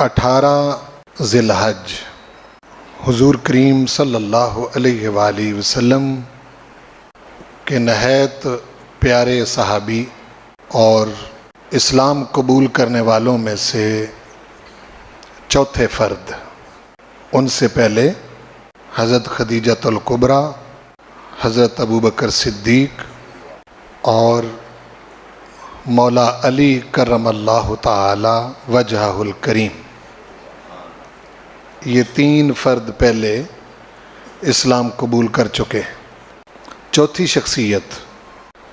18 ذی الحج حضور کریم صلی اللہ علیہ وآلہ وسلم کے نہایت پیارے صحابی اور اسلام قبول کرنے والوں میں سے چوتھے فرد، ان سے پہلے حضرت خدیجۃ الکبریٰ، حضرت ابوبکر صدیق اور مولا علی کرم اللہ تعالی وجہہ الکریم، یہ 3 فرد پہلے اسلام قبول کر چکے۔ چوتھی شخصیت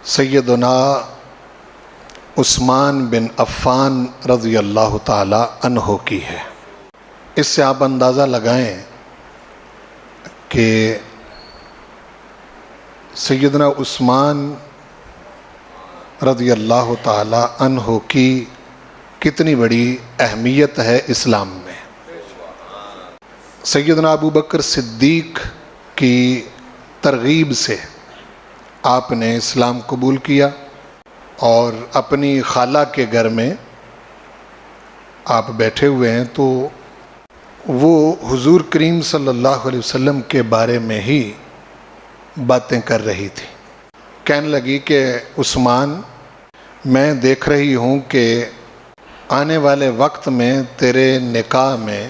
سیدنا عثمان بن عفان رضی اللہ تعالی عنہ کی ہے۔ اس سے آپ اندازہ لگائیں کہ سیدنا عثمان رضی اللہ تعالی عنہ کی کتنی بڑی اہمیت ہے اسلام میں۔ سیدنا ابوبکر صدیق کی ترغیب سے آپ نے اسلام قبول کیا اور اپنی خالہ کے گھر میں آپ بیٹھے ہوئے ہیں تو وہ حضور کریم صلی اللہ علیہ وسلم کے بارے میں ہی باتیں کر رہی تھی۔ کہنے لگی کہ عثمان، میں دیکھ رہی ہوں کہ آنے والے وقت میں تیرے نکاح میں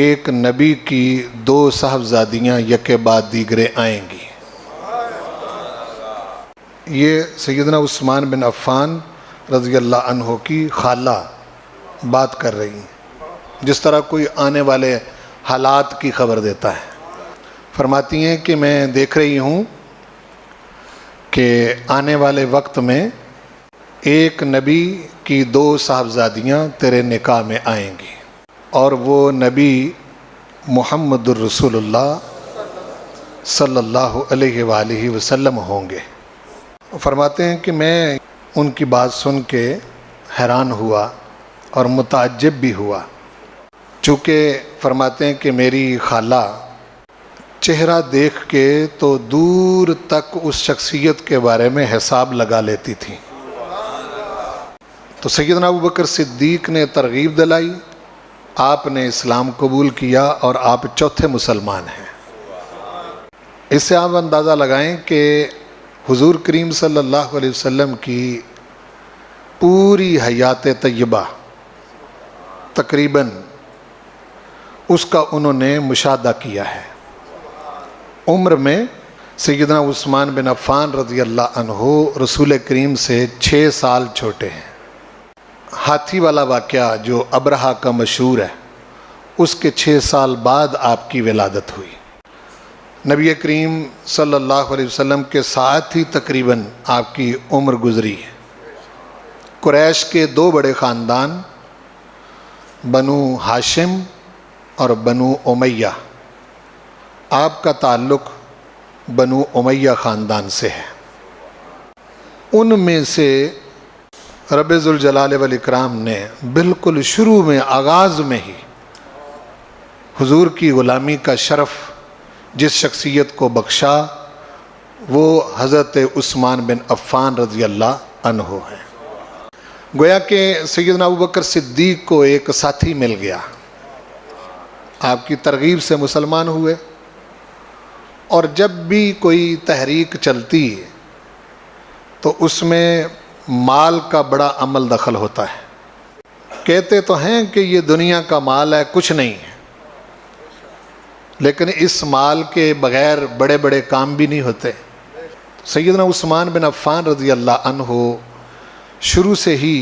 ایک نبی کی 2 صاحبزادیاں یکے بعد دیگرے آئیں گی۔ یہ سیدنا عثمان بن عفان رضی اللہ عنہ کی خالہ بات کر رہی ہیں، جس طرح کوئی آنے والے حالات کی خبر دیتا ہے۔ فرماتی ہیں کہ میں دیکھ رہی ہوں کہ آنے والے وقت میں ایک نبی کی 2 صاحبزادیاں تیرے نکاح میں آئیں گی، اور وہ نبی محمد الرسول اللہ صلی اللہ علیہ وآلہ وسلم ہوں گے۔ فرماتے ہیں کہ میں ان کی بات سن کے حیران ہوا اور متعجب بھی ہوا، چونکہ فرماتے ہیں کہ میری خالہ چہرہ دیکھ کے تو دور تک اس شخصیت کے بارے میں حساب لگا لیتی تھی۔ تو سیدنا ابوبکر صدیق نے ترغیب دلائی، آپ نے اسلام قبول کیا اور آپ چوتھے مسلمان ہیں۔ اس سے آپ اندازہ لگائیں کہ حضور کریم صلی اللہ علیہ وسلم کی پوری حیات طیبہ تقریباً اس کا انہوں نے مشاہدہ کیا ہے۔ عمر میں سیدنا عثمان بن عفان رضی اللہ عنہ رسول کریم سے 6 سال چھوٹے ہیں۔ ہاتھی والا واقعہ جو ابرہہ کا مشہور ہے، اس کے 6 سال بعد آپ کی ولادت ہوئی۔ نبی کریم صلی اللہ علیہ وسلم کے ساتھ ہی تقریباً آپ کی عمر گزری ہے۔ قریش کے 2 بڑے خاندان بنو ہاشم اور بنو امیہ، آپ کا تعلق بنو امیہ خاندان سے ہے۔ ان میں سے رب ذوالجلال والاکرام نے بالکل شروع میں، آغاز میں ہی حضور کی غلامی کا شرف جس شخصیت کو بخشا وہ حضرت عثمان بن عفان رضی اللہ عنہ ہے۔ گویا کہ سیدنا ابوبکر صدیق کو ایک ساتھی مل گیا، آپ کی ترغیب سے مسلمان ہوئے، اور جب بھی کوئی تحریک چلتی تو اس میں مال کا بڑا عمل دخل ہوتا ہے۔ کہتے تو ہیں کہ یہ دنیا کا مال ہے، کچھ نہیں ہے، لیکن اس مال کے بغیر بڑے بڑے کام بھی نہیں ہوتے۔ سیدنا عثمان بن عفان رضی اللہ عنہ شروع سے ہی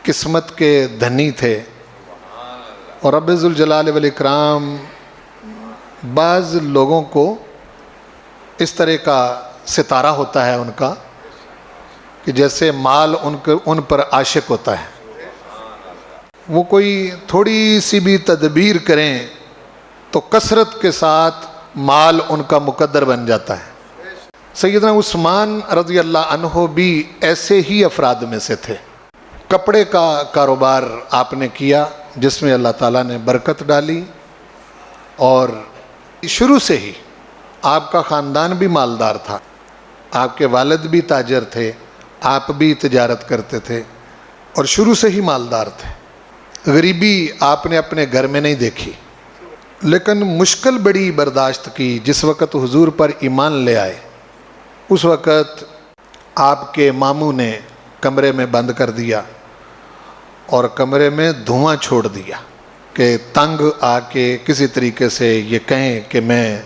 قسمت کے دھنی تھے، اور رب ذوالجلال والاکرام بعض لوگوں کو اس طرح کا ستارہ ہوتا ہے ان کا کہ جیسے مال ان پر عاشق ہوتا ہے، وہ کوئی تھوڑی سی بھی تدبیر کریں تو کثرت کے ساتھ مال ان کا مقدر بن جاتا ہے۔ سیدنا عثمان رضی اللہ عنہ بھی ایسے ہی افراد میں سے تھے۔ کپڑے کا کاروبار آپ نے کیا جس میں اللہ تعالیٰ نے برکت ڈالی، اور شروع سے ہی آپ کا خاندان بھی مالدار تھا، آپ کے والد بھی تاجر تھے، آپ بھی تجارت کرتے تھے اور شروع سے ہی مالدار تھے۔ غریبی آپ نے اپنے گھر میں نہیں دیکھی، لیکن مشکل بڑی برداشت کی۔ جس وقت حضور پر ایمان لے آئے اس وقت آپ کے ماموں نے کمرے میں بند کر دیا اور کمرے میں دھواں چھوڑ دیا کہ تنگ آ کے کسی طریقے سے یہ کہیں کہ میں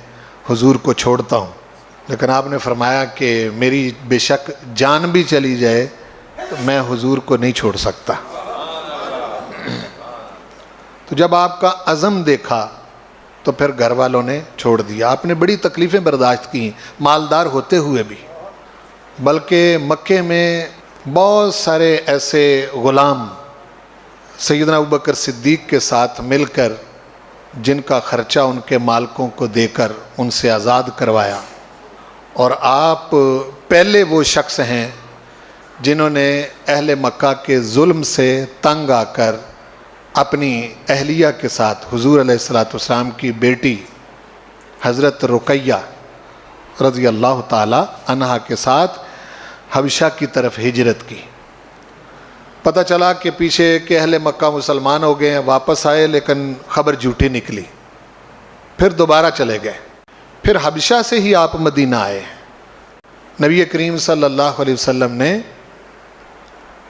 حضور کو چھوڑتا ہوں، لیکن آپ نے فرمایا کہ میری بے شک جان بھی چلی جائے تو میں حضور کو نہیں چھوڑ سکتا۔ تو جب آپ کا عزم دیکھا تو پھر گھر والوں نے چھوڑ دیا۔ آپ نے بڑی تکلیفیں برداشت کی مالدار ہوتے ہوئے بھی، بلکہ مکے میں بہت سارے ایسے غلام سیدنا ابوبکر صدیق کے ساتھ مل کر جن کا خرچہ ان کے مالکوں کو دے کر ان سے آزاد کروایا، اور آپ پہلے وہ شخص ہیں جنہوں نے اہل مکہ کے ظلم سے تنگ آ کر اپنی اہلیہ کے ساتھ حضور علیہ السلام کی بیٹی حضرت رقیہ رضی اللہ تعالی عنہا کے ساتھ حبشہ کی طرف ہجرت کی۔ پتہ چلا کہ پیچھے کہ اہل مکہ مسلمان ہو گئے ہیں، واپس آئے لیکن خبر جھوٹی نکلی، پھر دوبارہ چلے گئے، پھر حبشہ سے ہی آپ مدینہ آئے۔ نبی کریم صلی اللہ علیہ وسلم نے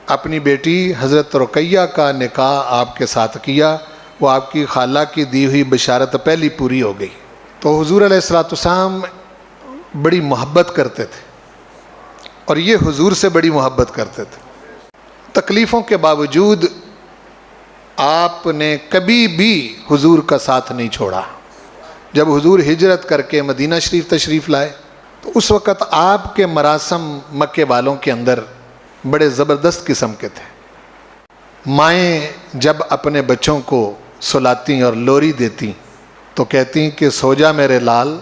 اپنی بیٹی حضرت رقیہ کا نکاح آپ کے ساتھ کیا، وہ آپ کی خالہ کی دی ہوئی بشارت پہلی پوری ہو گئی۔ تو حضور علیہ السلام بڑی محبت کرتے تھے اور یہ حضور سے بڑی محبت کرتے تھے۔ تکلیفوں کے باوجود آپ نے کبھی بھی حضور کا ساتھ نہیں چھوڑا۔ جب حضور ہجرت کر کے مدینہ شریف تشریف لائے تو اس وقت آپ کے مراسم مکے والوں کے اندر بڑے زبردست قسم کے تھے۔ مائیں جب اپنے بچوں کو سلاتی اور لوری دیتی تو کہتی کہ سو جا میرے لال،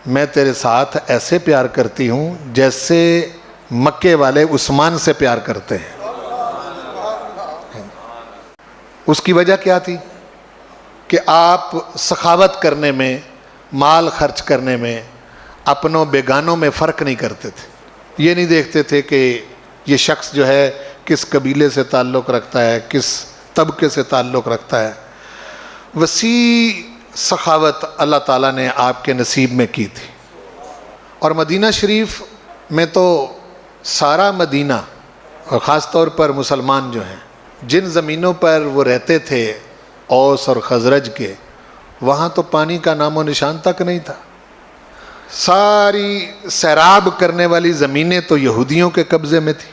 میں تیرے ساتھ ایسے پیار کرتی ہوں جیسے مکے والے عثمان سے پیار کرتے ہیں۔ اس کی وجہ کیا تھی کہ آپ سخاوت کرنے میں، مال خرچ کرنے میں، اپنوں بیگانوں میں فرق نہیں کرتے تھے۔ یہ نہیں دیکھتے تھے کہ یہ شخص جو ہے کس قبیلے سے تعلق رکھتا ہے، کس طبقے سے تعلق رکھتا ہے۔ وسیع سخاوت اللہ تعالیٰ نے آپ کے نصیب میں کی تھی۔ اور مدینہ شریف میں تو سارا مدینہ، اور خاص طور پر مسلمان جو ہیں، جن زمینوں پر وہ رہتے تھے اوس اور خزرج کے، وہاں تو پانی کا نام و نشان تک نہیں تھا۔ ساری سیراب کرنے والی زمینیں تو یہودیوں کے قبضے میں تھی۔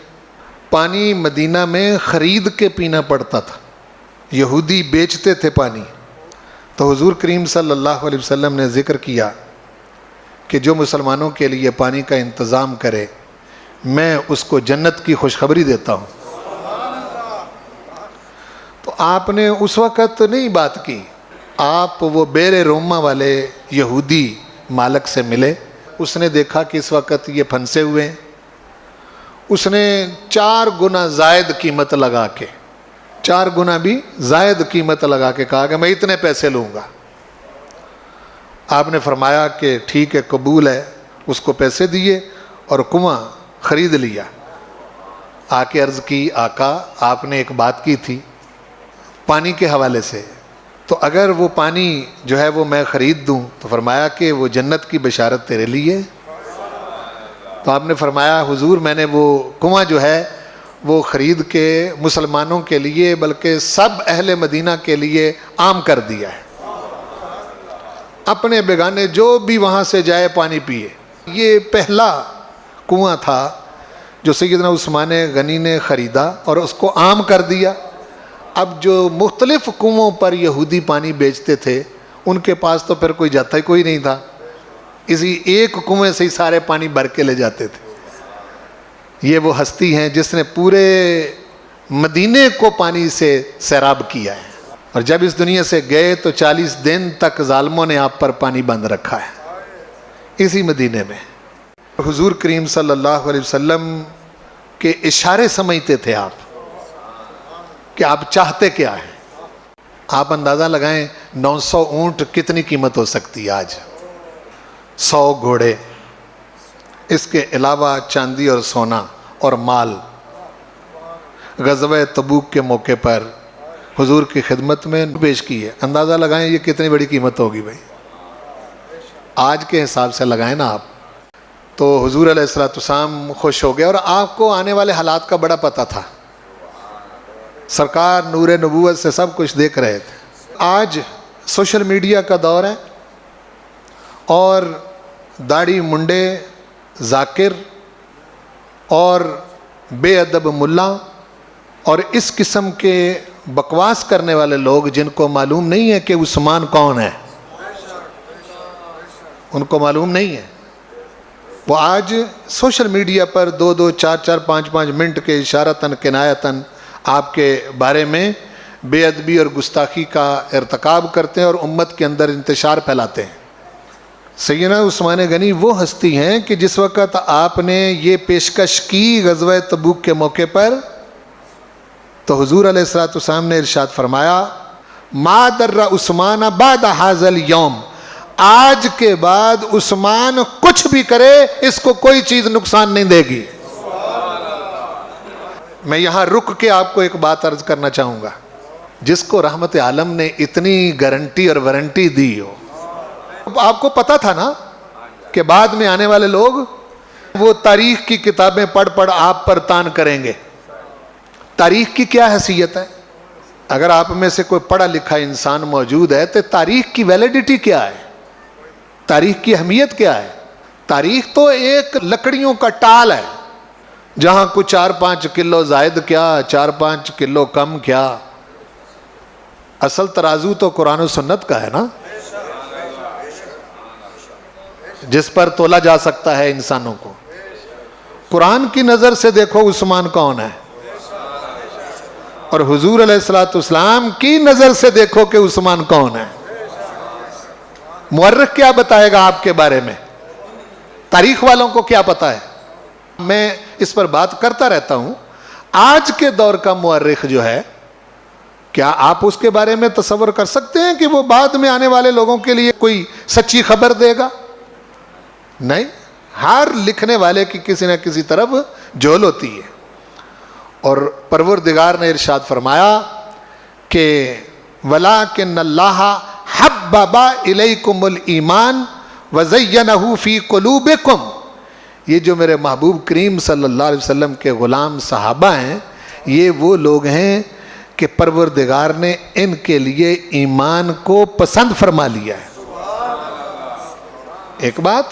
پانی مدینہ میں خرید کے پینا پڑتا تھا، یہودی بیچتے تھے پانی۔ تو حضور کریم صلی اللہ علیہ وسلم نے ذکر کیا کہ جو مسلمانوں کے لیے پانی کا انتظام کرے میں اس کو جنت کی خوشخبری دیتا ہوں۔ تو آپ نے اس وقت نہیں بات کی، آپ وہ بیر روما والے یہودی مالک سے ملے، اس نے دیکھا کہ اس وقت یہ پھنسے ہوئے ہیں، اس نے 4 گنا زائد قیمت لگا کے، 4 گنا بھی زائد قیمت لگا کے کہا کہ میں اتنے پیسے لوں گا۔ آپ نے فرمایا کہ ٹھیک ہے، قبول ہے۔ اس کو پیسے دیے اور کنواں خرید لیا۔ آ کے عرض کی آقا آپ نے ایک بات کی تھی پانی کے حوالے سے، تو اگر وہ پانی جو ہے وہ میں خرید دوں تو فرمایا کہ وہ جنت کی بشارت تیرے لیے۔ تو آپ نے فرمایا حضور میں نے وہ کنواں جو ہے وہ خرید کے مسلمانوں کے لیے بلکہ سب اہل مدینہ کے لیے عام کر دیا ہے، اپنے بیگانے جو بھی وہاں سے جائے پانی پیے۔ یہ پہلا کنواں تھا جو سیدنا عثمان غنی نے خریدا اور اس کو عام کر دیا۔ اب جو مختلف کنووں پر یہودی پانی بیچتے تھے ان کے پاس تو پھر کوئی جاتا ہی کوئی نہیں تھا، اسی ایک کنویں سے ہی سارے پانی بھر کے لے جاتے تھے۔ یہ وہ ہستی ہیں جس نے پورے مدینے کو پانی سے سیراب کیا ہے، اور جب اس دنیا سے گئے تو 40 دن تک ظالموں نے آپ پر پانی بند رکھا ہے اسی مدینے میں۔ حضور کریم صلی اللہ علیہ وسلم کے اشارے سمجھتے تھے آپ کہ آپ چاہتے کیا ہیں۔ آپ اندازہ لگائیں 900 اونٹ کتنی قیمت ہو سکتی ہے آج، 100 گھوڑے، اس کے علاوہ چاندی اور سونا اور مال۔ غزوہ تبوک کے موقع پر حضور کی خدمت میں پیش کی ہے. اندازہ لگائیں یہ کتنی بڑی قیمت ہوگی بھائی, آج کے حساب سے لگائیں نا آپ. تو حضور علیہ الصلوۃ والسلام خوش ہو گئے, اور آپ کو آنے والے حالات کا بڑا پتہ تھا, سرکار نور نبوت سے سب کچھ دیکھ رہے تھے. آج سوشل میڈیا کا دور ہے, اور داڑھی منڈے ذاکر اور بے ادب ملا اور اس قسم کے بکواس کرنے والے لوگ, جن کو معلوم نہیں ہے کہ عثمان کون ہے, ان کو معلوم نہیں ہے, وہ آج سوشل میڈیا پر 2-2, 4-4, 5-5 منٹ کے اشارتاً کنایتاً آپ کے بارے میں بے ادبی اور گستاخی کا ارتکاب کرتے ہیں اور امت کے اندر انتشار پھیلاتے ہیں. سیدنا عثمان غنی وہ ہستی ہیں کہ جس وقت آپ نے یہ پیشکش کی غزوہ تبوک کے موقع پر, تو حضور علیہ الصلوۃ والسلام نے ارشاد فرمایا ما در عثمان بعد ھذا الیوم, آج کے بعد عثمان کچھ بھی کرے اس کو کوئی چیز نقصان نہیں دے گی. میں یہاں رک کے آپ کو ایک بات عرض کرنا چاہوں گا, جس کو رحمت عالم نے اتنی گارنٹی اور وارنٹی دی ہو, آپ کو پتا تھا نا کہ بعد میں آنے والے لوگ وہ تاریخ کی کتابیں پڑھ پڑھ آپ پر تان کریں گے. تاریخ کی کیا حیثیت ہے؟ اگر آپ میں سے کوئی پڑھا لکھا انسان موجود ہے تو تاریخ کی ویلیڈیٹی کیا ہے, تاریخ کی اہمیت کیا ہے؟ تاریخ تو ایک لکڑیوں کا ٹال ہے, جہاں کچھ 4-5 کلو زائد کیا, 4-5 کلو کم کیا. اصل ترازو تو قرآن و سنت کا ہے نا, جس پر تولا جا سکتا ہے انسانوں کو. قرآن کی نظر سے دیکھو عثمان کون ہے, اور حضور علیہ الصلوۃ والسلام کی نظر سے دیکھو کہ عثمان کون ہے. مورخ کیا بتائے گا آپ کے بارے میں, تاریخ والوں کو کیا پتا ہے؟ میں اس پر بات کرتا رہتا ہوں. آج کے دور کا مورخ جو ہے, کیا آپ اس کے بارے میں تصور کر سکتے ہیں کہ وہ بعد میں آنے والے لوگوں کے لیے کوئی سچی خبر دے گا؟ نہیں. ہر لکھنے والے کی کسی نہ کسی طرف جھول ہوتی ہے. اور پروردگار نے ارشاد فرمایا کہ وَلَٰكِنَّ اللَّهَ حَبَّبَ إِلَيْكُمُ الْإِيمَانَ وَزَيَّنَهُ فِي قُلُوبِكُمْ. یہ جو میرے محبوب کریم صلی اللہ علیہ وسلم کے غلام صحابہ ہیں, یہ وہ لوگ ہیں کہ پروردگار نے ان کے لیے ایمان کو پسند فرما لیا ہے. ایک بات,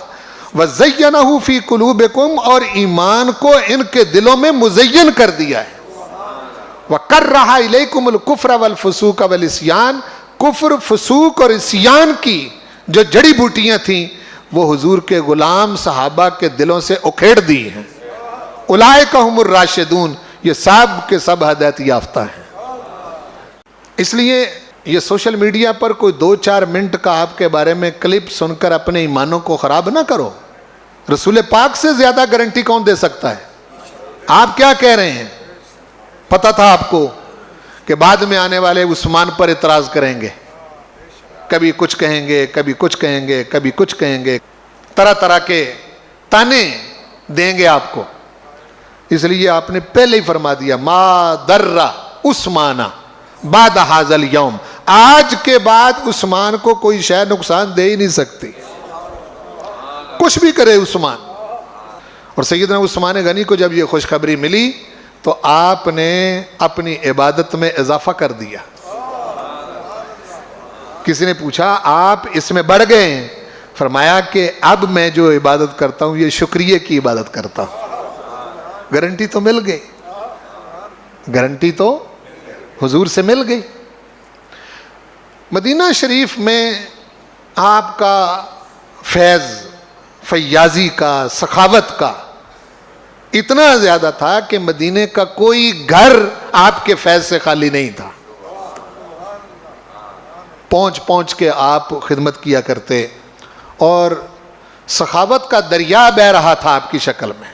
وَزَيَّنَهُ فِي قُلُوبِكُمْ, اور ایمان کو ان کے دلوں میں مزین کر دیا ہے. وَكَرَّهَ إِلَيْكُمُ الْكُفْرَ وَالْفُسُوقَ وَالْعِصْيَانَ, کفر, فسوق اور عصیان کی جو جڑی بوٹیاں تھیں وہ حضور کے غلام صحابہ کے دلوں سے اکھیڑ دی ہیں. اولئک ھم الراشدون, یہ سب کے سب ہدایت یافتہ ہیں. اس لیے یہ سوشل میڈیا پر کوئی 2-4 منٹ کا آپ کے بارے میں کلپ سن کر اپنے ایمانوں کو خراب نہ کرو. رسول پاک سے زیادہ گارنٹی کون دے سکتا ہے؟ آپ کیا کہہ رہے ہیں؟ پتہ تھا آپ کو کہ بعد میں آنے والے عثمان پر اعتراض کریں گے, کبھی کچھ کہیں گے, کبھی کچھ کہیں گے, کبھی کچھ کہیں گے, طرح طرح کے تانے دیں گے آپ کو. اس لیے آپ نے پہلے ہی فرما دیا ما در عثمان بعد ھذا الیوم, آج کے بعد عثمان کو کوئی شے نقصان دے ہی نہیں سکتی, کچھ بھی کرے عثمان. اور سیدنا عثمان غنی کو جب یہ خوشخبری ملی تو آپ نے اپنی عبادت میں اضافہ کر دیا. کسی نے پوچھا آپ اس میں بڑھ گئے ہیں؟ فرمایا کہ اب میں جو عبادت کرتا ہوں یہ شکریہ کی عبادت کرتا ہوں. گارنٹی تو مل گئی, گارنٹی تو حضور سے مل گئی. مدینہ شریف میں آپ کا فیض, فیاضی کا, سخاوت کا اتنا زیادہ تھا کہ مدینے کا کوئی گھر آپ کے فیض سے خالی نہیں تھا. پہنچ پہنچ کے آپ خدمت کیا کرتے, اور سخاوت کا دریا بہہ رہا تھا آپ کی شکل میں.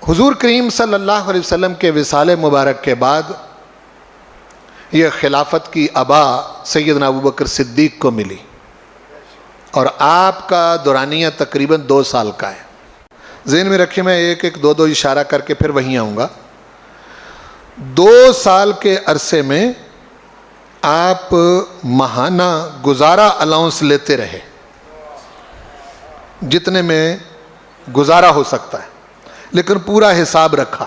حضور کریم صلی اللہ علیہ وسلم کے وصال مبارک کے بعد یہ خلافت کی ابا سیدنا ابوبکر صدیق کو ملی, اور آپ کا دورانیہ تقریباً 2 سال کا ہے. ذہن میں رکھیں, میں ایک 2 اشارہ کر کے پھر وہیں آؤں گا. 2 سال کے عرصے میں آپ ماہانہ گزارا الاؤنس لیتے رہے جتنے میں گزارا ہو سکتا ہے، لیکن پورا حساب رکھا.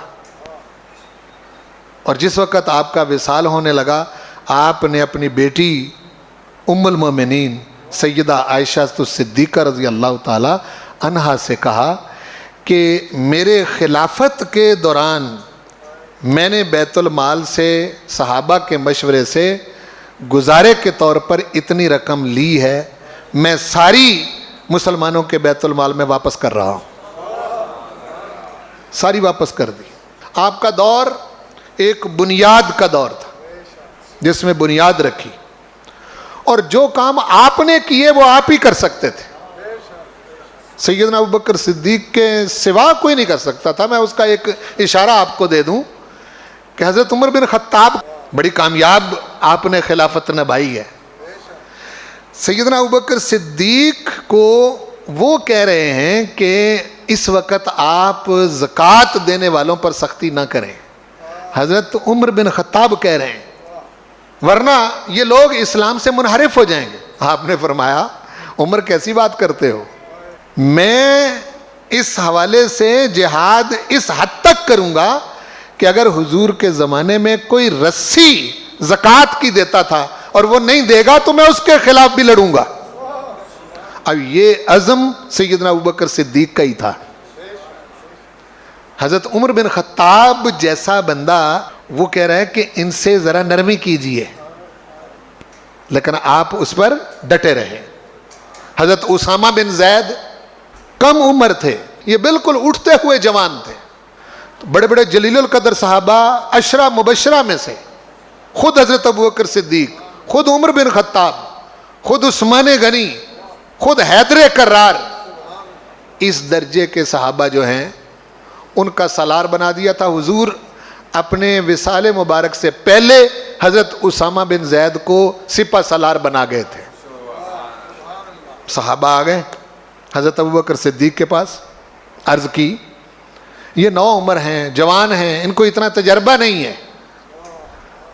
اور جس وقت آپ کا وصال ہونے لگا آپ نے اپنی بیٹی ام المومنین سیدہ عائشہ صدیقہ رضی اللہ تعالی عنہا سے کہا کہ میرے خلافت کے دوران میں نے بیت المال سے صحابہ کے مشورے سے گزارے کے طور پر اتنی رقم لی ہے، میں ساری مسلمانوں کے بیت المال میں واپس کر رہا ہوں. ساری واپس کر دی. آپ کا دور ایک بنیاد کا دور تھا جس میں بنیاد رکھی، اور جو کام آپ نے کیے وہ آپ ہی کر سکتے تھے. سیدنا ابوبکر صدیق کے سوا کوئی نہیں کر سکتا تھا. میں اس کا ایک اشارہ آپ کو دے دوں کہ حضرت عمر بن خطاب بڑی کامیاب آپ نے خلافت نبھائی ہے. سیدنا ابوبکر صدیق کو وہ کہہ رہے ہیں کہ اس وقت آپ زکوٰۃ دینے والوں پر سختی نہ کریں. حضرت عمر بن خطاب کہہ رہے ہیں ورنہ یہ لوگ اسلام سے منحرف ہو جائیں گے. آپ نے فرمایا عمر کیسی بات کرتے ہو، میں اس حوالے سے جہاد اس حد تک کروں گا کہ اگر حضور کے زمانے میں کوئی رسی زکوٰۃ کی دیتا تھا اور وہ نہیں دے گا تو میں اس کے خلاف بھی لڑوں گا. اب یہ عزم سیدنا ابوبکر صدیق کا ہی تھا. حضرت عمر بن خطاب جیسا بندہ وہ کہہ رہا ہے کہ ان سے ذرا نرمی کیجئے، لیکن آپ اس پر ڈٹے رہے. حضرت اسامہ بن زید کم عمر تھے، یہ بالکل اٹھتے ہوئے جوان تھے. بڑے بڑے جلیل القدر صحابہ عشرہ مبشرہ میں سے خود حضرت ابوبکر صدیق، خود عمر بن خطاب، خود عثمان غنی، خود حیدر کرار، اس درجے کے صحابہ جو ہیں ان کا سالار بنا دیا تھا. حضور اپنے وصال مبارک سے پہلے حضرت اسامہ بن زید کو سپہ سالار بنا گئے تھے. صحابہ آ گئے حضرت ابوبکر صدیق کے پاس، عرض کی یہ نو عمر ہیں، جوان ہیں، ان کو اتنا تجربہ نہیں ہے.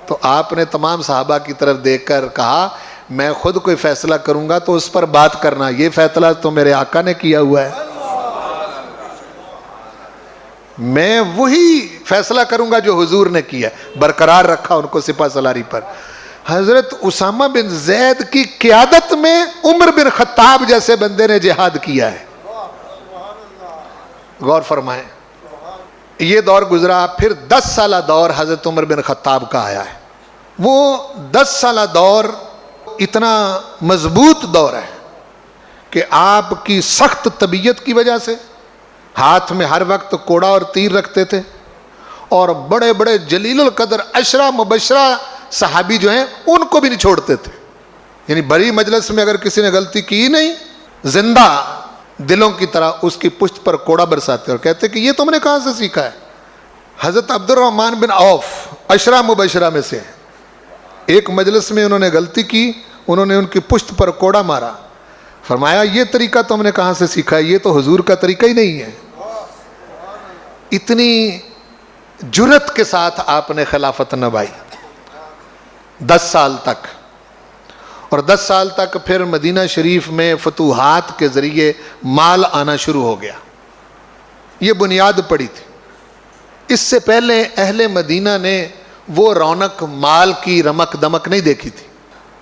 تو آپ نے تمام صحابہ کی طرف دیکھ کر کہا میں خود کوئی فیصلہ کروں گا تو اس پر بات کرنا، یہ فیصلہ تو میرے آقا نے کیا ہوا ہے، میں وہی فیصلہ کروں گا جو حضور نے کیا. برقرار رکھا ان کو سپہ سالاری پر. حضرت اسامہ بن زید کی قیادت میں عمر بن خطاب جیسے بندے نے جہاد کیا ہے. غور فرمائیں. یہ دور گزرا، پھر 10 سالہ دور حضرت عمر بن خطاب کا آیا ہے. وہ 10 سالہ دور اتنا مضبوط دور ہے کہ آپ کی سخت طبیعت کی وجہ سے ہاتھ میں ہر وقت کوڑا اور تیر رکھتے تھے، اور بڑے بڑے جلیل القدر عشرہ مبشرہ صحابی جو ہیں ان کو بھی نہیں چھوڑتے تھے. یعنی بڑی مجلس میں اگر کسی نے غلطی کی نہیں، زندہ دلوں کی طرح اس کی پشت پر کوڑا برساتے اور کہتے کہ یہ تم نے کہاں سے سیکھا ہے. حضرت عبد الرحمن بن عوف عشرہ مبشرہ میں سے ایک مجلس میں انہوں نے غلطی کی، انہوں نے ان کی پشت پر کوڑا مارا. فرمایا یہ طریقہ تم نے کہاں سے سیکھا ہے، یہ تو حضور کا طریقہ ہی نہیں ہے. اتنی جرت کے ساتھ آپ نے خلافت نبھائی 10 سال تک. اور 10 سال تک پھر مدینہ شریف میں فتوحات کے ذریعے مال آنا شروع ہو گیا. یہ بنیاد پڑی تھی. اس سے پہلے اہل مدینہ نے وہ رونق مال کی رمک دمک نہیں دیکھی تھی.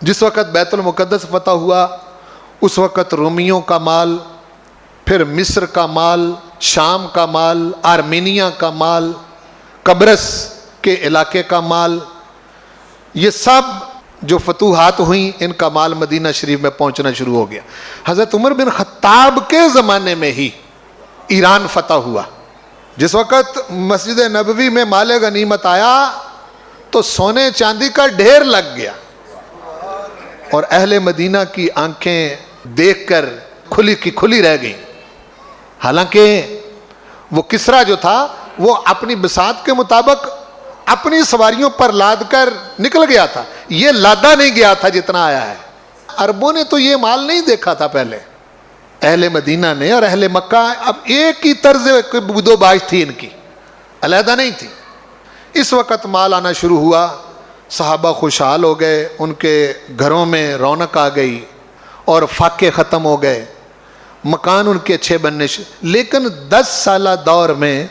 جس وقت بیت المقدس فتح ہوا اس وقت رومیوں کا مال، پھر مصر کا مال، شام کا مال، آرمینیا کا مال، قبرص کے علاقے کا مال، یہ سب جو فتوحات ہوئیں ان کا مال مدینہ شریف میں پہنچنا شروع ہو گیا. حضرت عمر بن خطاب کے زمانے میں ہی ایران فتح ہوا. جس وقت مسجد نبوی میں مال غنیمت آیا تو سونے چاندی کا ڈھیر لگ گیا، اور اہل مدینہ کی آنکھیں دیکھ کر کھلی کی کھلی رہ گئیں. حالانکہ وہ کسرا جو تھا وہ اپنی بساط کے مطابق اپنی سواریوں پر لاد کر نکل گیا تھا، یہ لادا نہیں گیا تھا جتنا آیا ہے. عربوں نے تو یہ مال نہیں دیکھا تھا پہلے، اہل مدینہ نے اور اہل مکہ اب ایک ہی طرز بود و باش تھی، ان کی علیحدہ نہیں تھی. اس وقت مال آنا شروع ہوا صحابہ خوشحال ہو گئے, ان کے گھروں میں رونق آ گئی اور فاقے ختم ہو گئے, مکان ان کے اچھے بننے لیکن 10 سالہ دور میں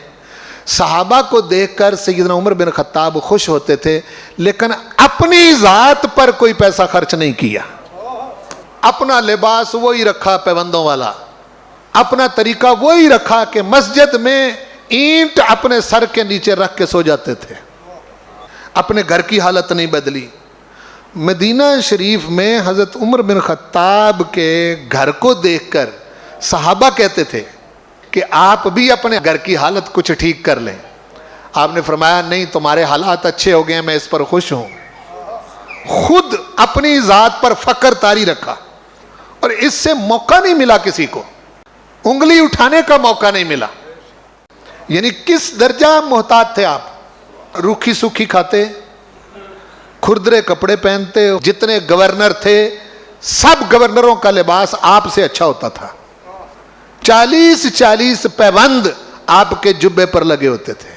صحابہ کو دیکھ کر سیدنا عمر بن خطاب خوش ہوتے تھے, لیکن اپنی ذات پر کوئی پیسہ خرچ نہیں کیا. اپنا لباس وہی رکھا پیوندوں والا, اپنا طریقہ وہی رکھا کہ مسجد میں اینٹ اپنے سر کے نیچے رکھ کے سو جاتے تھے, اپنے گھر کی حالت نہیں بدلی. مدینہ شریف میں حضرت عمر بن خطاب کے گھر کو دیکھ کر صحابہ کہتے تھے کہ آپ بھی اپنے گھر کی حالت کچھ ٹھیک کر لیں. آپ نے فرمایا نہیں, تمہارے حالات اچھے ہو گئے, میں اس پر خوش ہوں. خود اپنی ذات پر فخر طاری رکھا, اور اس سے موقع نہیں ملا کسی کو, انگلی اٹھانے کا موقع نہیں ملا. یعنی کس درجہ محتاج تھے آپ. روکھی سوکھی کھاتے, کھردرے کپڑے پہنتے. جتنے گورنر تھے سب گورنروں کا لباس آپ سے اچھا ہوتا تھا. 40 پیوند آپ کے جبے پر لگے ہوتے تھے.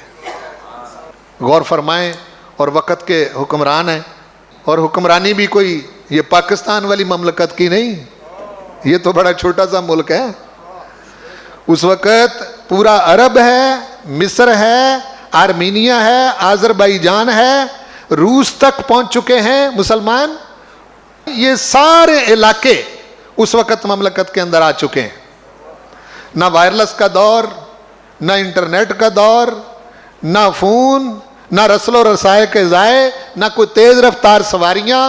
غور فرمائیں, اور وقت کے حکمران ہیں, اور حکمرانی بھی کوئی یہ پاکستان والی مملکت کی نہیں, یہ تو بڑا چھوٹا سا ملک ہے. اس وقت پورا عرب ہے, مصر ہے, آرمینیا ہے, آذربائیجان ہے, روس تک پہنچ چکے ہیں مسلمان. یہ سارے علاقے اس وقت مملکت کے اندر آ چکے ہیں. نہ وائرلیس کا دور, نہ انٹرنیٹ کا دور, نہ فون, نہ رسل و رسائے کے ذائع, نہ کوئی تیز رفتار سواریاں,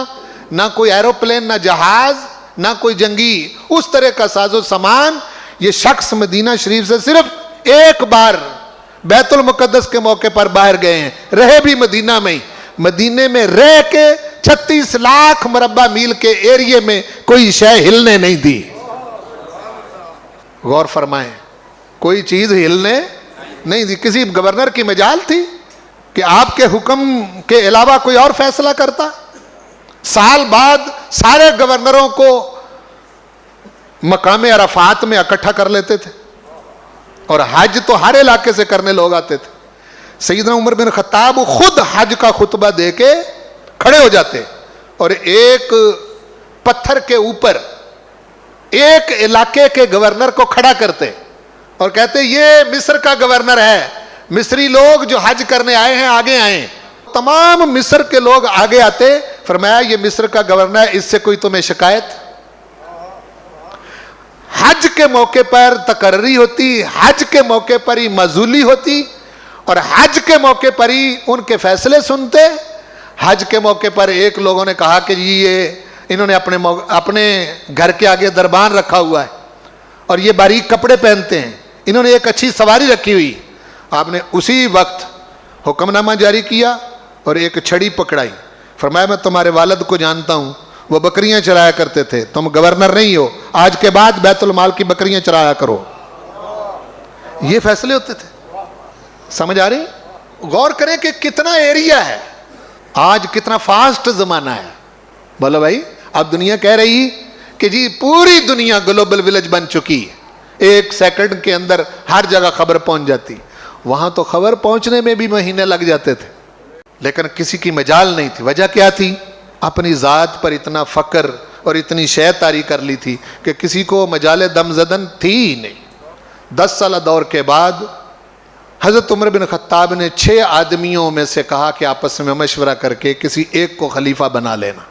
نہ کوئی ایروپلین, نہ جہاز, نہ کوئی جنگی اس طرح کا ساز و سامان. یہ شخص مدینہ شریف سے صرف ایک بار بیت المقدس کے موقع پر باہر گئے ہیں, رہے بھی مدینہ میں ہی. مدینے میں رہ کے 36 لاکھ مربع میل کے ایریے میں کوئی شے ہلنے نہیں دی. غور فرمائیں, کوئی چیز ہلنے نہیں دی. کسی گورنر کی مجال تھی کہ آپ کے حکم کے علاوہ کوئی اور فیصلہ کرتا؟ سال بعد سارے گورنروں کو مقام عرفات میں اکٹھا کر لیتے تھے, اور حج تو ہر علاقے سے کرنے لوگ آتے تھے. سیدنا عمر بن خطاب خود حج کا خطبہ دے کے کھڑے ہو جاتے, اور ایک پتھر کے اوپر ایک علاقے کے گورنر کو کھڑا کرتے اور کہتے یہ مصر کا گورنر ہے, مصری لوگ جو حج کرنے آئے ہیں آگے آئیں. تمام مصر کے لوگ آگے آتے. فرمایا یہ مصر کا گورنر ہے, اس سے کوئی تمہیں شکایت؟ حج کے موقع پر تقرری ہوتی, حج کے موقع پر ہی معزولی ہوتی, اور حج کے موقع پر ہی ان کے فیصلے سنتے. حج کے موقع پر ایک لوگوں نے کہا کہ جی یہ انہوں نے اپنے گھر کے آگے دربان رکھا ہوا ہے, اور یہ باریک کپڑے پہنتے ہیں, انہوں نے ایک اچھی سواری رکھی ہوئی. آپ نے اسی وقت حکم نامہ جاری کیا اور ایک چھڑی پکڑائی. فرمایا میں تمہارے والد کو جانتا ہوں, وہ بکریاں چرایا کرتے تھے, تم گورنر نہیں ہو, آج کے بعد بیت المال کی بکریاں چرایا کرو. یہ فیصلے ہوتے تھے. سمجھ آ رہی؟ غور کریں کہ کتنا ایریا ہے, آج کتنا فاسٹ زمانہ ہے. بولو بھائی, اب دنیا کہہ رہی کہ جی پوری دنیا گلوبل ولیج بن چکی ہے, 1 سیکنڈ کے اندر ہر جگہ خبر پہنچ جاتی. وہاں تو خبر پہنچنے میں بھی مہینے لگ جاتے تھے, لیکن کسی کی مجال نہیں تھی. وجہ کیا تھی؟ اپنی ذات پر اتنا فخر اور اتنی شے طاری کر لی تھی کہ کسی کو مجال دم زدن تھی ہی نہیں. 10 سالہ دور کے بعد حضرت عمر بن خطاب نے 6 آدمیوں میں سے کہا کہ آپس میں مشورہ کر کے کسی ایک کو خلیفہ بنا لینا.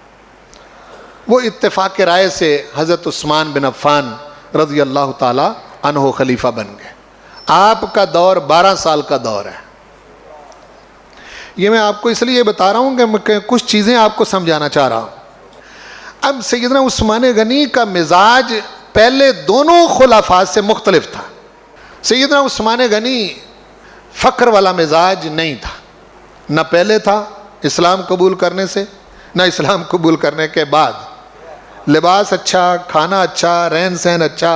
وہ اتفاق رائے سے حضرت عثمان بن عفان رضی اللہ تعالی عنہ خلیفہ بن گئے. آپ کا دور 12 سال کا دور ہے. یہ میں آپ کو اس لیے بتا رہا ہوں کہ کچھ چیزیں آپ کو سمجھانا چاہ رہا ہوں. اب سیدنا عثمان غنی کا مزاج پہلے دونوں خلفاء سے مختلف تھا. سیدنا عثمان غنی فخر والا مزاج نہیں تھا, نہ پہلے تھا اسلام قبول کرنے سے, نہ اسلام قبول کرنے کے بعد. لباس اچھا, کھانا اچھا, رہن سہن اچھا,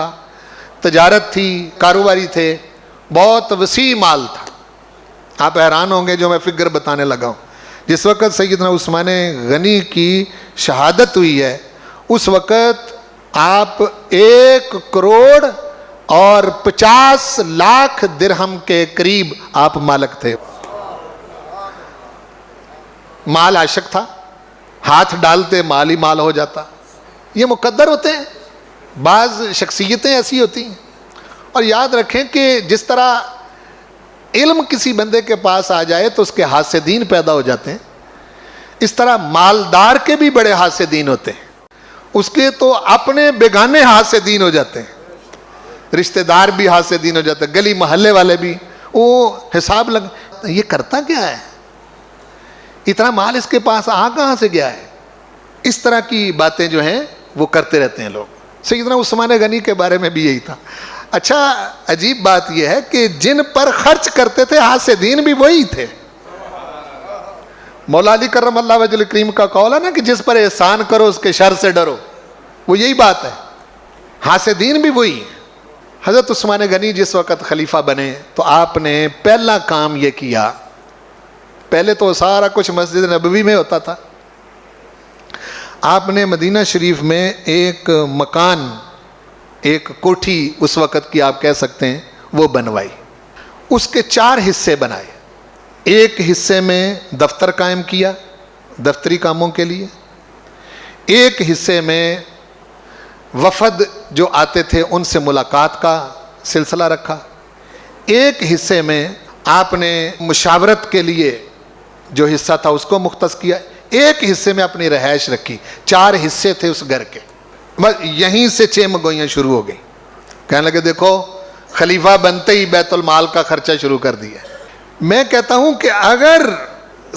تجارت تھی, کاروباری تھے, بہت وسیع مال تھا. آپ حیران ہوں گے جو میں فگر بتانے لگا ہوں. جس وقت سیدنا عثمان غنی کی شہادت ہوئی ہے اس وقت آپ 1 کروڑ اور 50 لاکھ درہم کے قریب آپ مالک تھے. مال عاشق تھا, ہاتھ ڈالتے مال ہی مال ہو جاتا. یہ مقدر ہوتے ہیں, بعض شخصیتیں ایسی ہوتی ہیں. اور یاد رکھیں کہ جس طرح علم کسی بندے کے پاس آ جائے تو اس کے حاسدین پیدا ہو جاتے ہیں, اس طرح مالدار کے بھی بڑے حاسدین ہوتے ہیں. اس کے تو اپنے بیگانے حاسدین ہو جاتے ہیں, رشتہ دار بھی حاسدین ہو جاتے ہیں, گلی محلے والے بھی. وہ حساب لگ, یہ کرتا کیا ہے, اتنا مال اس کے پاس آ کہاں سے گیا ہے. اس طرح کی باتیں جو ہیں وہ کرتے رہتے ہیں لوگ. سیدنا عثمان غنی کے بارے میں بھی یہی تھا. اچھا عجیب بات یہ ہے کہ جن پر خرچ کرتے تھے حاسدین بھی وہی تھے. مولا علی کرم اللہ وجہ کریم کا قول ہے نا کہ جس پر احسان کرو اس کے شر سے ڈرو, وہ یہی بات ہے. حاسدین بھی وہی ہیں. حضرت عثمان غنی جس وقت خلیفہ بنے تو آپ نے پہلا کام یہ کیا, پہلے تو سارا کچھ مسجد نبوی میں ہوتا تھا, آپ نے مدینہ شریف میں ایک مکان, ایک کوٹھی اس وقت کی آپ کہہ سکتے ہیں, وہ بنوائی. اس کے 4 حصے بنائے. ایک حصے میں دفتر قائم کیا دفتری کاموں کے لیے, ایک حصے میں وفد جو آتے تھے ان سے ملاقات کا سلسلہ رکھا, ایک حصے میں آپ نے مشاورت کے لیے جو حصہ تھا اس کو مختص کیا, ایک حصے میں اپنی رہائش رکھی. 4 حصے تھے اس گھر کے. بس یہیں سے چیمگوئیاں شروع ہو گئی. کہنے لگے دیکھو خلیفہ بنتے ہی بیت المال کا خرچہ شروع کر دیا. میں کہتا ہوں کہ اگر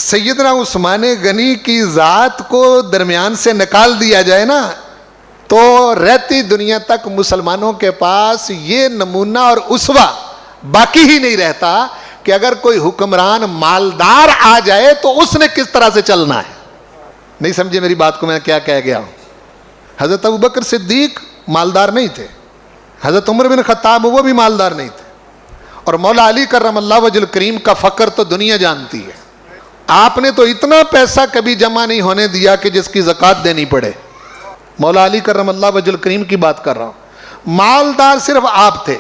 سیدنا عثمان غنی کی ذات کو درمیان سے نکال دیا جائے نا تو رہتی دنیا تک مسلمانوں کے پاس یہ نمونہ اور اسوہ باقی ہی نہیں رہتا کہ اگر کوئی حکمران مالدار آ جائے تو اس نے کس طرح سے چلنا ہے. نہیں سمجھے میری بات کو میں کیا کہہ گیا ہوں. حضرت ابوبکر صدیق مالدار نہیں تھے, حضرت عمر بن خطاب وہ بھی مالدار نہیں تھے, اور مولا علی کرم اللہ وجہ کریم کا فقر تو دنیا جانتی ہے. آپ نے تو اتنا پیسہ کبھی جمع نہیں ہونے دیا کہ جس کی زکوٰۃ دینی پڑے. مولا علی کرم اللہ وجہ کریم کی بات کر رہا ہوں. مالدار صرف آپ تھے.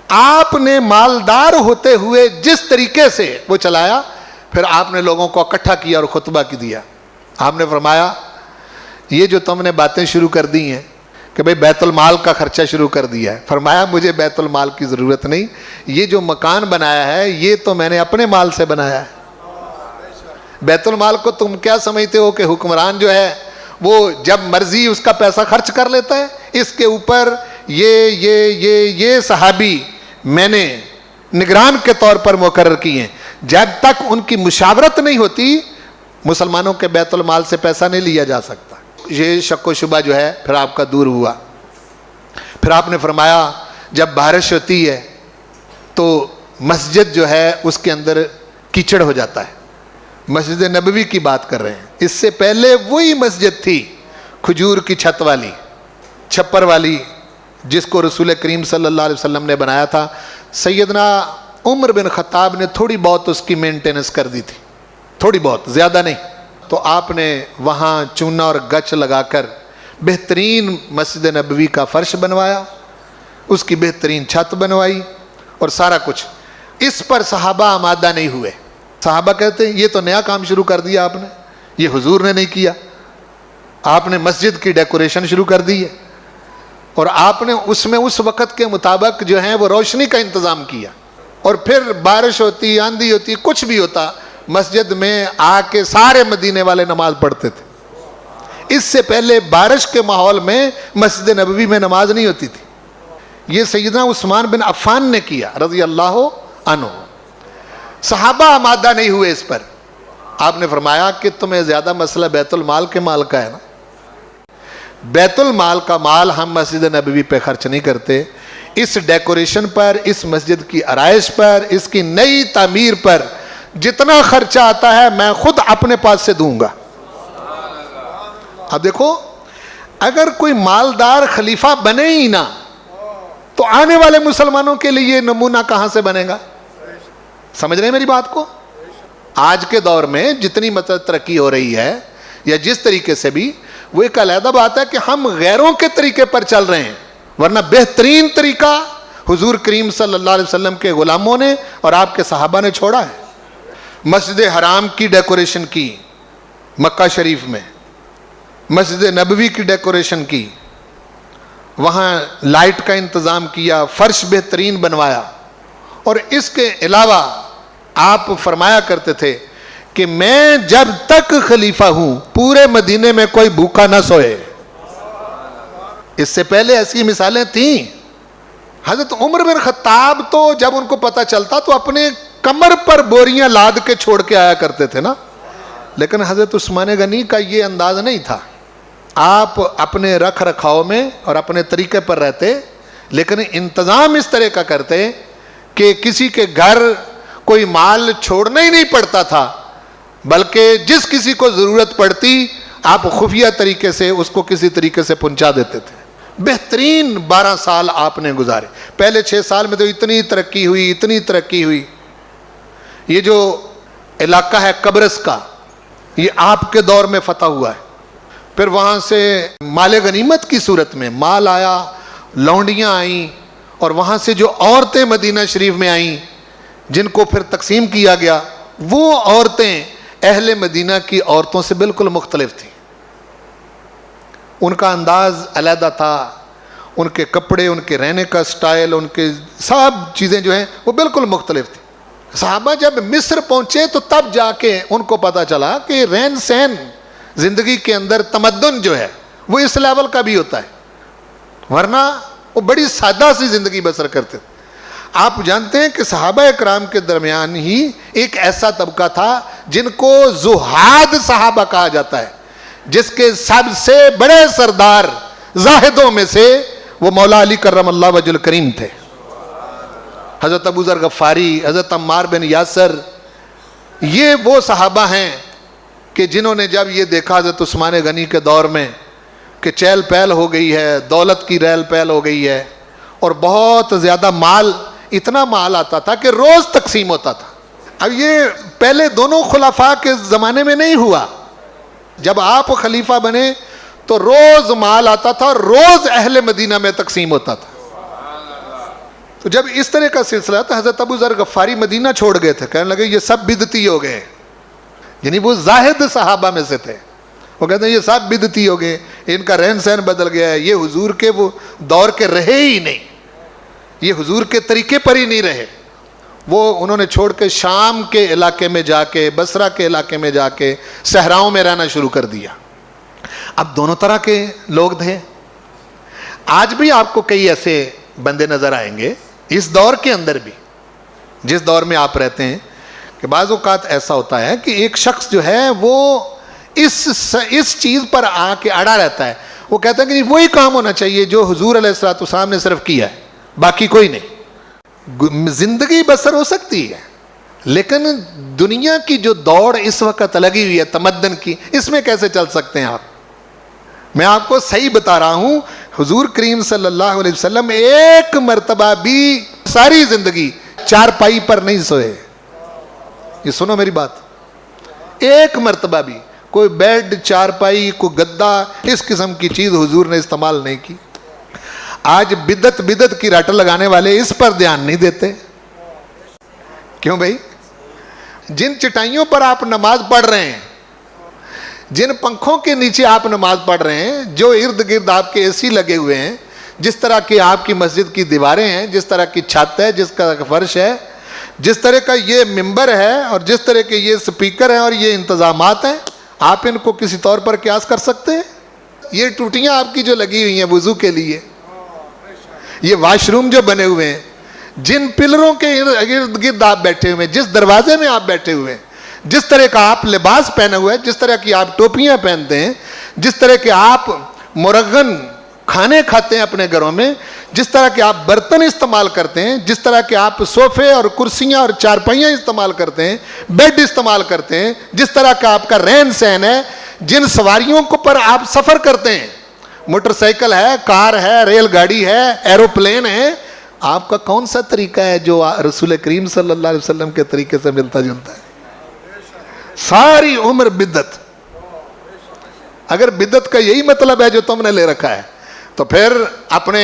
آپ نے مالدار ہوتے ہوئے جس طریقے سے وہ چلایا, پھر آپ نے لوگوں کو اکٹھا کیا اور خطبہ کی دیا. آپ نے فرمایا یہ جو تم نے باتیں شروع کر دی ہیں کہ بھئی بیت المال کا خرچہ شروع کر دیا ہے, فرمایا مجھے بیت المال کی ضرورت نہیں. یہ جو مکان بنایا ہے یہ تو میں نے اپنے مال سے بنایا ہے. بیت المال کو تم کیا سمجھتے ہو کہ حکمران جو ہے وہ جب مرضی اس کا پیسہ خرچ کر لیتا ہے. اس کے اوپر یہ صحابی میں نے نگران کے طور پر مقرر کی ہیں. جب تک ان کی مشاورت نہیں ہوتی مسلمانوں کے بیت المال سے پیسہ نہیں لیا جا سکتا. یہ شک و شبہ جو ہے پھر آپ کا دور ہوا. پھر آپ نے فرمایا جب بارش ہوتی ہے تو مسجد جو ہے اس کے اندر کیچڑ ہو جاتا ہے. مسجد نبوی کی بات کر رہے ہیں. اس سے پہلے وہی مسجد تھی کھجور کی چھت والی, چھپر والی, جس کو رسول کریم صلی اللہ علیہ وسلم نے بنایا تھا. سیدنا عمر بن خطاب نے تھوڑی بہت اس کی مینٹیننس کر دی تھی, تھوڑی بہت, زیادہ نہیں. تو آپ نے وہاں چونا اور گچ لگا کر بہترین مسجد نبوی کا فرش بنوایا, اس کی بہترین چھت بنوائی اور سارا کچھ. اس پر صحابہ آمادہ نہیں ہوئے. صحابہ کہتے ہیں یہ تو نیا کام شروع کر دیا آپ نے, یہ حضور نے نہیں کیا. آپ نے مسجد کی ڈیکوریشن شروع کر دی ہے اور آپ نے اس میں اس وقت کے مطابق جو ہیں وہ روشنی کا انتظام کیا. اور پھر بارش ہوتی, آندھی ہوتی, کچھ بھی ہوتا, مسجد میں آ کے سارے مدینے والے نماز پڑھتے تھے. اس سے پہلے بارش کے ماحول میں مسجد نبوی میں نماز نہیں ہوتی تھی. یہ سیدنا عثمان بن عفان نے کیا رضی اللہ عنہ. صحابہ آمادہ نہیں ہوئے اس پر. آپ نے فرمایا کہ تمہیں زیادہ مسئلہ بیت المال کے مال کا ہے نا. بیت المال کا مال ہم مسجد نبوی پہ خرچ نہیں کرتے. اس ڈیکوریشن پر, اس مسجد کی آرائش پر, اس کی نئی تعمیر پر جتنا خرچہ آتا ہے میں خود اپنے پاس سے دوں گا. اب دیکھو اگر کوئی مالدار خلیفہ بنے ہی نہ تو آنے والے مسلمانوں کے لیے یہ نمونہ کہاں سے بنے گا. سمجھ رہے ہیں میری بات کو. آج کے دور میں جتنی مطلب ترقی ہو رہی ہے یا جس طریقے سے بھی, وہ ایک علیحدہ بات ہے کہ ہم غیروں کے طریقے پر چل رہے ہیں, ورنہ بہترین طریقہ حضور کریم صلی اللہ علیہ وسلم کے غلاموں نے اور آپ کے صحابہ نے چھوڑا ہے. مسجد حرام کی ڈیکوریشن کی مکہ شریف میں، مسجد نبوی کی ڈیکوریشن کی، وہاں لائٹ کا انتظام کیا، فرش بہترین بنوایا. اور اس کے علاوہ آپ فرمایا کرتے تھے کہ میں جب تک خلیفہ ہوں پورے مدینے میں کوئی بھوکا نہ سوئے. اس سے پہلے ایسی مثالیں تھیں. حضرت عمر بن خطاب تو جب ان کو پتہ چلتا تو اپنے کمر پر بوریاں لاد کے چھوڑ کے آیا کرتے تھے نا. لیکن حضرت عثمان غنی کا یہ انداز نہیں تھا. آپ اپنے رکھ رکھاؤ میں اور اپنے طریقے پر رہتے، لیکن انتظام اس طرح کا کرتے کہ کسی کے گھر کوئی مال چھوڑنا ہی نہیں پڑتا تھا، بلکہ جس کسی کو ضرورت پڑتی آپ خفیہ طریقے سے اس کو کسی طریقے سے پہنچا دیتے تھے. بہترین 12 سال آپ نے گزارے. پہلے 6 سال میں تو اتنی ترقی ہوئی. یہ جو علاقہ ہے قبرص کا، یہ آپ کے دور میں فتح ہوا ہے. پھر وہاں سے مال غنیمت کی صورت میں مال آیا، لونڈیاں آئیں، اور وہاں سے جو عورتیں مدینہ شریف میں آئیں جن کو پھر تقسیم کیا گیا، وہ عورتیں اہل مدینہ کی عورتوں سے بالکل مختلف تھیں. ان کا انداز علیحدہ تھا، ان کے کپڑے، ان کے رہنے کا سٹائل، ان کے سب چیزیں جو ہیں وہ بالکل مختلف تھیں. صحابہ جب مصر پہنچے تو تب جا کے ان کو پتہ چلا کہ رہن سہن زندگی کے اندر تمدن جو ہے وہ اس لیول کا بھی ہوتا ہے، ورنہ وہ بڑی سادہ سی زندگی بسر کرتے تھے. آپ جانتے ہیں کہ صحابہ اکرام کے درمیان ہی ایک ایسا طبقہ تھا جن کو زہاد صحابہ کہا جاتا ہے، جس کے سب سے بڑے سردار زاہدوں میں سے وہ مولا علی کرم اللہ وجہ الکریم تھے. حضرت ابو ذر غفاری، حضرت عمار بن یاسر، یہ وہ صحابہ ہیں کہ جنہوں نے جب یہ دیکھا حضرت عثمان غنی کے دور میں کہ چہل پہل ہو گئی ہے، دولت کی ریل پہل ہو گئی ہے، اور بہت زیادہ مال، اتنا مال آتا تھا کہ روز تقسیم ہوتا تھا. اب یہ پہلے دونوں خلفاء کے زمانے میں نہیں ہوا. جب آپ خلیفہ بنے تو روز مال آتا تھا، روز اہل مدینہ میں تقسیم ہوتا تھا. تو جب اس طرح کا سلسلہ تھا، حضرت ابو ذر غفاری مدینہ چھوڑ گئے تھے، کہنے لگے یہ سب بدعتی ہو گئے. یعنی وہ زاہد صحابہ میں سے تھے. وہ کہتے ہیں یہ سب بدعتی ہو گئے، ان کا رہن سہن بدل گیا ہے، یہ حضور کے وہ دور کے رہے ہی نہیں، یہ حضور کے طریقے پر ہی نہیں رہے. وہ انہوں نے چھوڑ کے شام کے علاقے میں جا کے، بصرہ کے علاقے میں جا کے صحراؤں میں رہنا شروع کر دیا. اب دونوں طرح کے لوگ تھے. آج بھی آپ کو کئی ایسے بندے نظر آئیں گے اس دور کے اندر بھی، جس دور میں آپ رہتے ہیں، کہ بعض اوقات ایسا ہوتا ہے کہ ایک شخص جو ہے وہ اس چیز پر آ کے اڑا رہتا ہے. وہ کہتا ہے کہ وہی کام ہونا چاہیے جو حضور علیہ الصلوۃ والسلام نے صرف کیا ہے، باقی کوئی نہیں. زندگی بسر ہو سکتی ہے، لیکن دنیا کی جو دوڑ اس وقت لگی ہوئی ہے تمدن کی، اس میں کیسے چل سکتے ہیں آپ؟ میں آپ کو صحیح بتا رہا ہوں، حضور کریم صلی اللہ علیہ وسلم ایک مرتبہ بھی ساری زندگی چارپائی پر نہیں سوئے. یہ سنو میری بات، ایک مرتبہ بھی کوئی بیڈ، چارپائی، کوئی گدا، اس قسم کی چیز حضور نے استعمال نہیں کی. آج بدعت کی رٹ لگانے والے اس پر دھیان نہیں دیتے. کیوں بھائی؟ جن چٹائیوں پر آپ نماز پڑھ رہے ہیں، جن پنکھوں کے نیچے آپ نماز پڑھ رہے ہیں، جو ارد گرد آپ کے اے سی لگے ہوئے ہیں، جس طرح کی آپ کی مسجد کی دیواریں ہیں، جس طرح کی چھت ہے، جس طرح کا فرش ہے، جس طرح کا یہ ممبر ہے، اور جس طرح کے یہ سپیکر ہیں اور یہ انتظامات ہیں، آپ ان کو کسی طور پر قیاس کر سکتے ہیں؟ یہ ٹوٹیاں آپ کی جو لگی ہوئی ہیں وضو کے لیے، یہ واش روم جو بنے ہوئے ہیں، جن پلروں کے ارد گرد آپ بیٹھے ہوئے ہیں، جس دروازے میں آپ بیٹھے ہوئے ہیں، جس طرح کا آپ لباس پہنے ہوئے ہیں، جس طرح کی آپ ٹوپیاں پہنتے ہیں، جس طرح کے آپ مرغن کھانے کھاتے ہیں اپنے گھروں میں، جس طرح کے آپ برتن استعمال کرتے ہیں، جس طرح کے آپ صوفے اور کرسیاں اور چارپائیاں استعمال کرتے ہیں، بیڈ استعمال کرتے ہیں، جس طرح کا آپ کا رہن سہن ہے، جن سواریوں کو پر آپ سفر کرتے ہیں، موٹر سائیکل ہے، کار ہے، ریل گاڑی ہے، ایروپلین ہے، آپ کا کون سا طریقہ ہے جو رسول کریم صلی اللہ علیہ وسلم کے طریقے سے ملتا جلتا ہے؟ ساری عمر بدعت. اگر بدعت کا یہی مطلب ہے جو تم نے لے رکھا ہے، تو پھر اپنے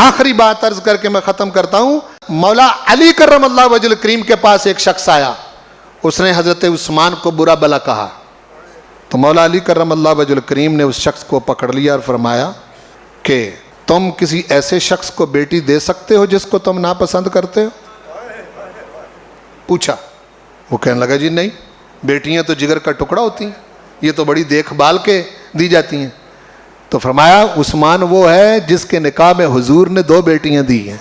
آخری بات عرض کر کے میں ختم کرتا ہوں. مولا علی کرم اللہ وجہ کریم کے پاس ایک شخص آیا, اس نے حضرت عثمان کو برا بلا کہا, تو مولا علی کرم اللہ وجہ کریم نے اس شخص کو پکڑ لیا اور فرمایا کہ تم کسی ایسے شخص کو بیٹی دے سکتے ہو جس کو تم ناپسند کرتے ہو؟ پوچھا. وہ کہنے لگا جی نہیں, بیٹیاں تو جگر کا ٹکڑا ہوتی ہیں, یہ تو بڑی دیکھ بھال کے دی جاتی ہیں. تو فرمایا عثمان وہ ہے جس کے نکاح میں حضور نے 2 بیٹیاں دی ہیں.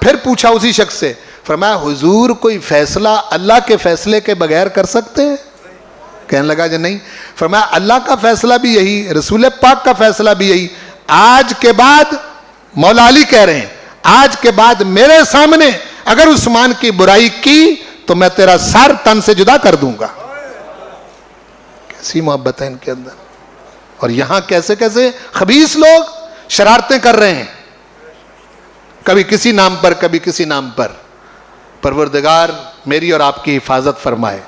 پھر پوچھا اسی شخص سے, فرمایا حضور کوئی فیصلہ اللہ کے فیصلے کے بغیر کر سکتے ہیں؟ کہنے لگا جی نہیں. فرمایا اللہ کا فیصلہ بھی یہی, رسول پاک کا فیصلہ بھی یہی. آج کے بعد مولا علی کہہ رہے ہیں, آج کے بعد میرے سامنے اگر عثمان کی برائی کی تو میں تیرا سر تن سے جدا کر دوں گا. کیسی محبت ہے ان کے اندر. اور یہاں کیسے کیسے خبیث لوگ شرارتیں کر رہے ہیں, کبھی کسی نام پر کبھی کسی نام پر. پروردگار میری اور آپ کی حفاظت فرمائے.